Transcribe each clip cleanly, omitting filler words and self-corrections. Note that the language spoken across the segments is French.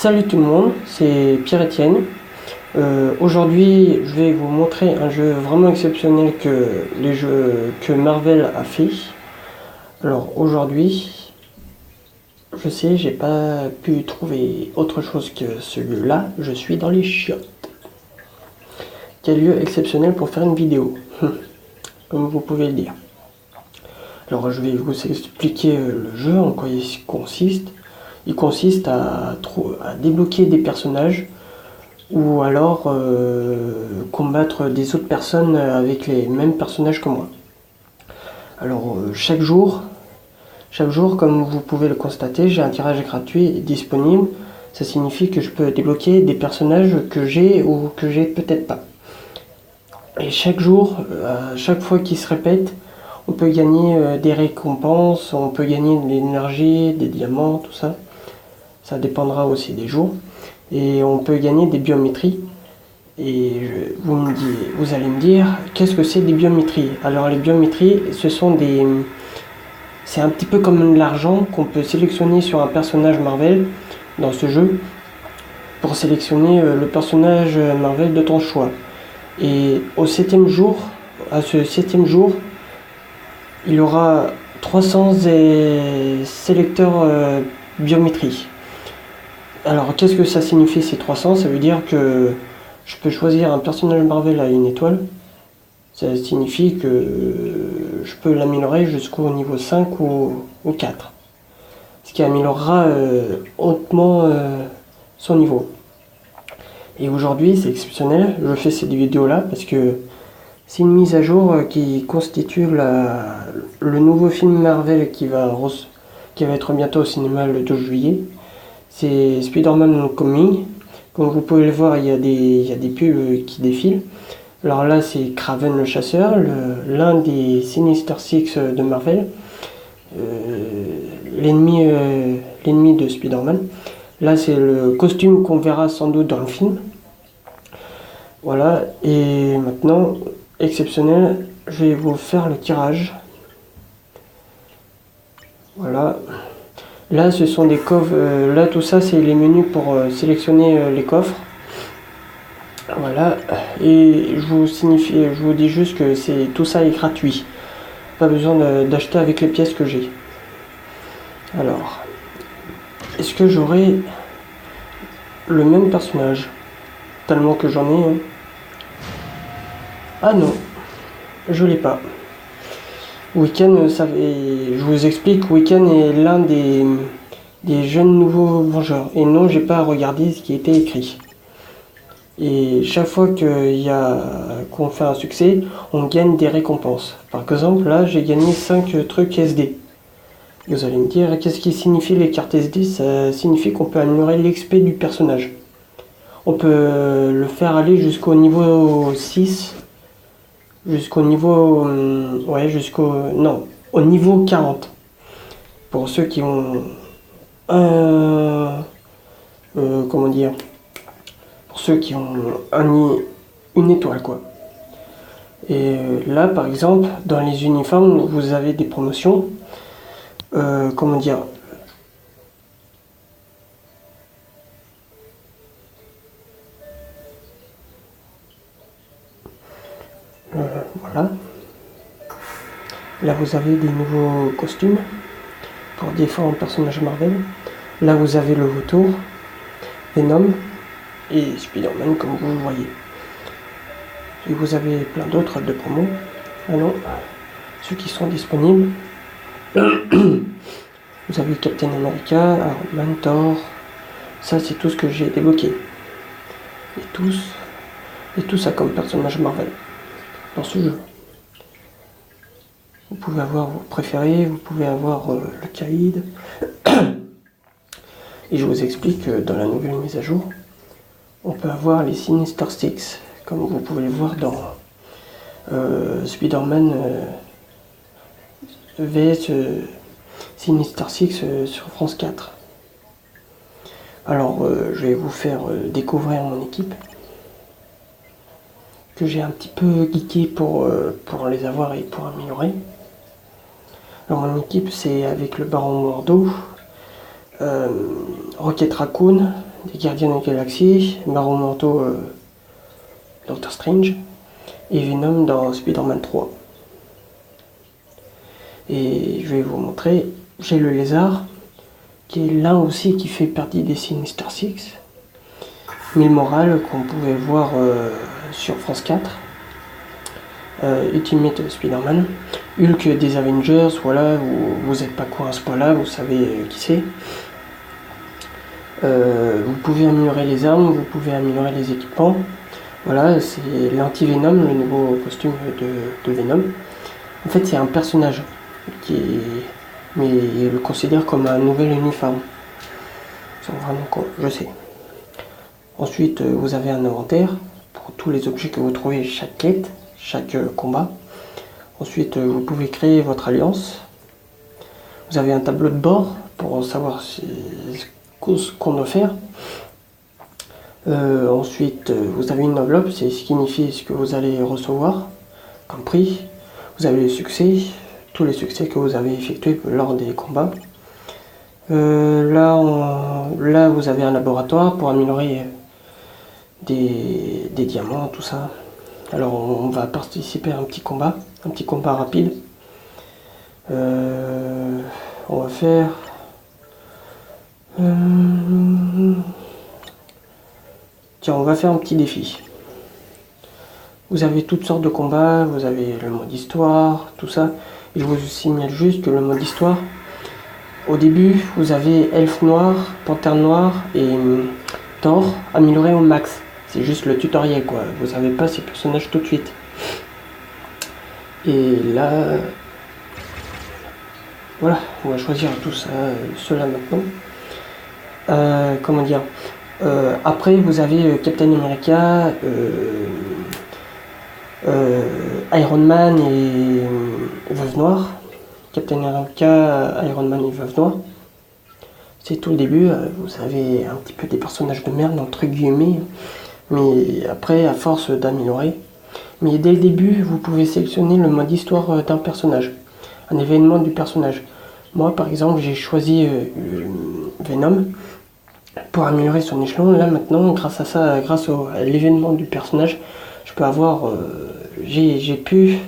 Salut tout le monde, c'est Pierre-Etienne. Aujourd'hui, je vais vous montrer un jeu vraiment exceptionnel que Marvel a fait. Alors aujourd'hui, je sais, j'ai pas pu trouver autre chose que celui-là. Je suis dans les chiottes. Quel lieu exceptionnel pour faire une vidéo, comme vous pouvez le dire. Alors je vais vous expliquer le jeu, en quoi il consiste. Il consiste à débloquer des personnages ou alors combattre des autres personnes avec les mêmes personnages que moi. Alors chaque jour, comme vous pouvez le constater, j'ai un tirage gratuit disponible. Ça signifie que je peux débloquer des personnages que j'ai ou que j'ai peut-être pas. Et chaque jour, à chaque fois qu'il se répète, on peut gagner des récompenses, on peut gagner de l'énergie, des diamants, tout ça. Ça dépendra aussi des jours. Et on peut gagner des biométries. Et vous allez me dire, qu'est-ce que c'est des biométries? Alors les biométries, c'est un petit peu comme de l'argent qu'on peut sélectionner sur un personnage Marvel dans ce jeu pour sélectionner le personnage Marvel de ton choix. Et à ce 7e jour, il y aura 300 sélecteurs biométrie. Alors qu'est-ce que ça signifie ces 300? Ça veut dire que je peux choisir un personnage Marvel à une étoile. Ça signifie que je peux l'améliorer jusqu'au niveau 5 ou 4. Ce qui améliorera hautement son niveau. Et aujourd'hui c'est exceptionnel, je fais cette vidéo là parce que c'est une mise à jour qui constitue le nouveau film Marvel qui va être bientôt au cinéma le 12 juillet. C'est Spider-Man Homecoming. Comme vous pouvez le voir, il y a des pubs qui défilent. Alors là, c'est Kraven le chasseur, l'un des Sinister Six de Marvel, l'ennemi de Spider-Man. Là, c'est le costume qu'on verra sans doute dans le film. Voilà, et maintenant, exceptionnel, je vais vous faire le tirage. Voilà. Là, ce sont des coffres. Là, tout ça, c'est les menus pour sélectionner les coffres. Voilà. Et je vous dis juste que tout ça est gratuit. Pas besoin d'acheter avec les pièces que j'ai. Alors, est-ce que j'aurai le même personnage? Tellement que j'en ai. Hein. Ah non, je l'ai pas. Wiccan, je vous explique, Wiccan est l'un des jeunes nouveaux Vengeurs. Et non, j'ai pas à regarder ce qui était écrit. Et chaque fois qu'on fait un succès, on gagne des récompenses. Par exemple, là, j'ai gagné 5 trucs SD. Et vous allez me dire, qu'est-ce qui signifie les cartes SD? Ça signifie qu'on peut améliorer l'XP du personnage. On peut le faire aller jusqu'au niveau 6. Jusqu'au niveau... au niveau 40. Pour ceux qui ont... comment dire... Pour ceux qui ont une étoile, quoi. Et là, par exemple, dans les uniformes, vous avez des promotions. Comment dire... Voilà. Là, vous avez des nouveaux costumes pour différents personnages Marvel. Là, vous avez le retour, Venom et Spider-Man, comme vous le voyez. Et vous avez plein d'autres de promos. Ah non, ceux qui sont disponibles. Vous avez Captain America, Iron Man, Thor. Ça, c'est tout ce que j'ai débloqué. Et tout ça comme personnage Marvel dans ce jeu. Vous pouvez avoir vos préférés, vous pouvez avoir le Kaïd. Et je vous explique que dans la nouvelle mise à jour, on peut avoir les Sinister Six, comme vous pouvez le voir dans Spider-Man vs Sinister Six sur France 4. Alors, je vais vous faire découvrir mon équipe, que j'ai un petit peu geeké pour les avoir et pour améliorer. Alors mon équipe, c'est avec le Baron Mordo, Rocket Raccoon, des Gardiens de la Galaxie, Marron Manteau, Doctor Strange, et Venom dans Spider-Man 3. Et je vais vous montrer, j'ai le lézard, qui est là aussi qui fait partie des Sinister Six. Mille Morales qu'on pouvait voir sur France 4. Ultimate Spider-Man. Hulk des Avengers, voilà, vous n'êtes pas quoi à ce point-là, vous savez qui c'est. Vous pouvez améliorer les armes, vous pouvez améliorer les équipements. Voilà, c'est l'anti-Venom, le nouveau costume de Venom. En fait, c'est un personnage mais il le considère comme un nouvel uniforme. Ils sont vraiment cons, je sais. Ensuite, vous avez un inventaire pour tous les objets que vous trouvez chaque quête, chaque combat. Ensuite, vous pouvez créer votre alliance. Vous avez un tableau de bord pour savoir ce qu'on doit faire. Ensuite, vous avez une enveloppe, c'est ce qui signifie ce que vous allez recevoir comme prix. Vous avez les succès, tous les succès que vous avez effectués lors des combats. Là, vous avez un laboratoire pour améliorer des diamants, tout ça. Alors, on va participer à un petit combat rapide. On va faire... Tiens, on va faire un petit défi. Vous avez toutes sortes de combats, vous avez le mode histoire, tout ça. Et je vous signale juste que le mode histoire, au début, vous avez Elfe Noir, Panthère Noire et Thor amélioré au max. C'est juste le tutoriel, quoi. Vous savez pas ces personnages tout de suite. Et là... Voilà, on va choisir tout ça, cela maintenant. Comment dire, après, vous avez Captain America, Iron Man et Veuve Noire. Captain America, Iron Man et Veuve Noire. C'est tout le début, vous avez un petit peu des personnages de merde, entre guillemets. Mais après, à force d'améliorer. Mais dès le début, vous pouvez sélectionner le mode histoire d'un personnage. Un événement du personnage. Moi, par exemple, j'ai choisi Venom pour améliorer son échelon. Là, maintenant, grâce à ça, à l'événement du personnage, je peux avoir... j'ai pu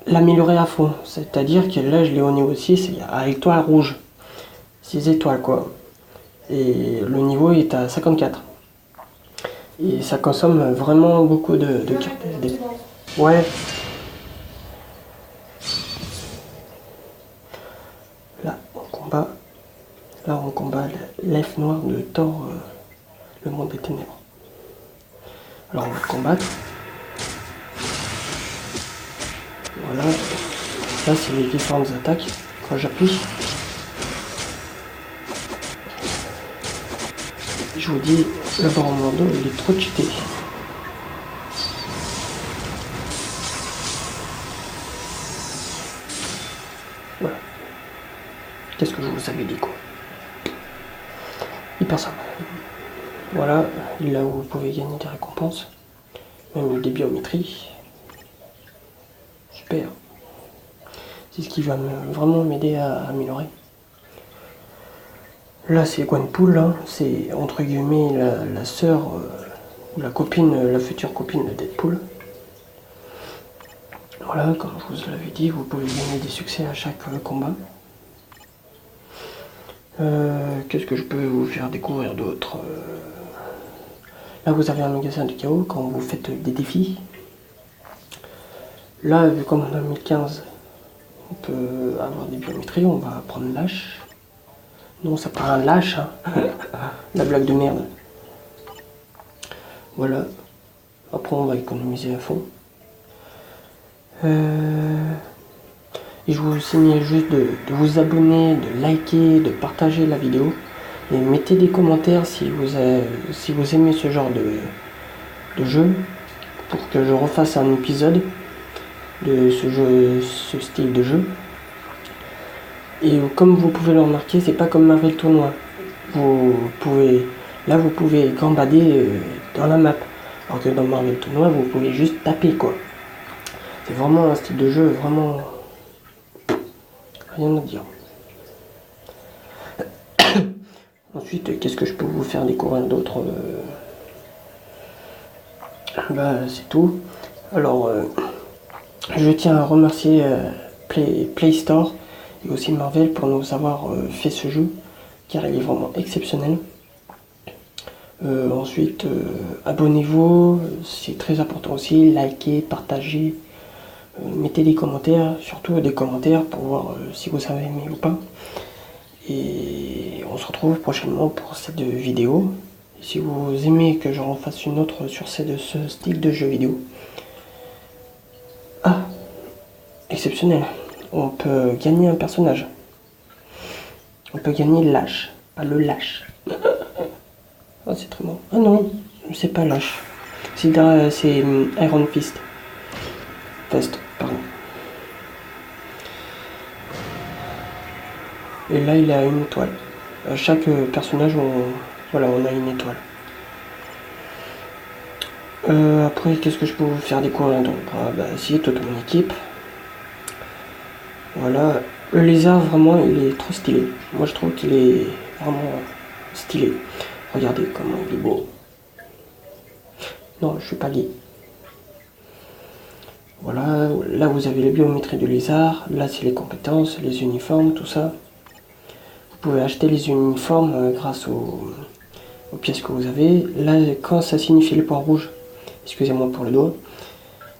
l'améliorer à fond. C'est-à-dire que là, je l'ai au niveau 6, à étoile rouge. 6 étoiles, quoi. Et le niveau est à 54. Et ça consomme vraiment beaucoup de cartes SD. Ouais. Là, on combat l'elfe noir de Thor, le monde des ténèbres. Alors, on va combattre. Voilà. Là, c'est les différentes attaques. Quand j'appuie, je vous dis, le Baron Mordo, il est trop cheaté. Voilà. Qu'est-ce que je vous avais dit, quoi. Hyper simple. Voilà, là où vous pouvez gagner des récompenses. Même des biométries. Super. C'est ce qui va vraiment m'aider à améliorer. Là, c'est Gwenpool, hein. C'est entre guillemets la sœur ou la copine, la future copine de Deadpool. Voilà, comme je vous l'avais dit, vous pouvez gagner des succès à chaque combat. Qu'est-ce que je peux vous faire découvrir d'autre? Là, vous avez un magasin du chaos quand vous faites des défis. Là, vu comme on a 1015, on peut avoir des biométries, on va prendre lâche. Non, c'est pas un lâche, hein. La blague de merde. Voilà. Après, on va économiser à fond. Et je vous signale juste de vous abonner, de liker, de partager la vidéo. Et mettez des commentaires si vous aimez ce genre de jeu. Pour que je refasse un épisode de ce style de jeu. Et comme vous pouvez le remarquer, c'est pas comme Marvel Tournoi. Vous pouvez gambader dans la map. Alors que dans Marvel Tournoi, vous pouvez juste taper, quoi. C'est vraiment un style de jeu, vraiment... Rien à dire. Ensuite, qu'est-ce que je peux vous faire découvrir d'autre? C'est tout. Alors, je tiens à remercier Play Store et aussi Marvel pour nous avoir fait ce jeu, car il est vraiment exceptionnel. Ensuite, abonnez-vous, c'est très important aussi, likez, partagez, mettez des commentaires, surtout des commentaires pour voir si vous avez aimé ou pas. Et on se retrouve prochainement pour cette vidéo. Si vous aimez que j'en fasse une autre sur ce style de jeu vidéo. Ah, exceptionnel, on peut gagner un personnage. On peut gagner Lâche, pas le lâche. Oh, c'est très bon. Ah non, c'est pas Lâche. C'est Iron Fist. Pardon. Et là, il a une étoile. Chaque personnage, voilà, on a une étoile. Après, qu'est-ce que je peux vous faire découvrir donc? Si, toute mon équipe. Voilà. Le lézard, vraiment, il est trop stylé. Moi, je trouve qu'il est vraiment stylé. Regardez comment il est beau. Non, je suis pas lié. Voilà, là vous avez les biométries du lézard, là c'est les compétences, les uniformes, tout ça. Vous pouvez acheter les uniformes grâce aux pièces que vous avez. Là, quand ça signifie le point rouge, excusez-moi pour le doigt,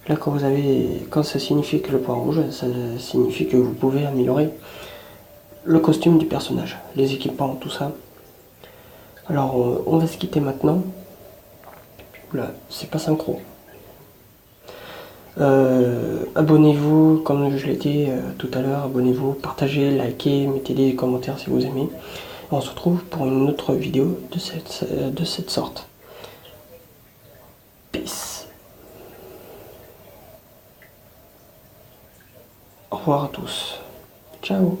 là quand ça signifie que le point rouge, ça signifie que vous pouvez améliorer le costume du personnage, les équipements, tout ça. Alors on va se quitter maintenant. Oula, c'est pas synchro. Abonnez-vous, comme je l'ai dit tout à l'heure, abonnez-vous, partagez, likez, mettez des commentaires si vous aimez. On se retrouve pour une autre vidéo de cette sorte. Peace. Au revoir à tous. Ciao.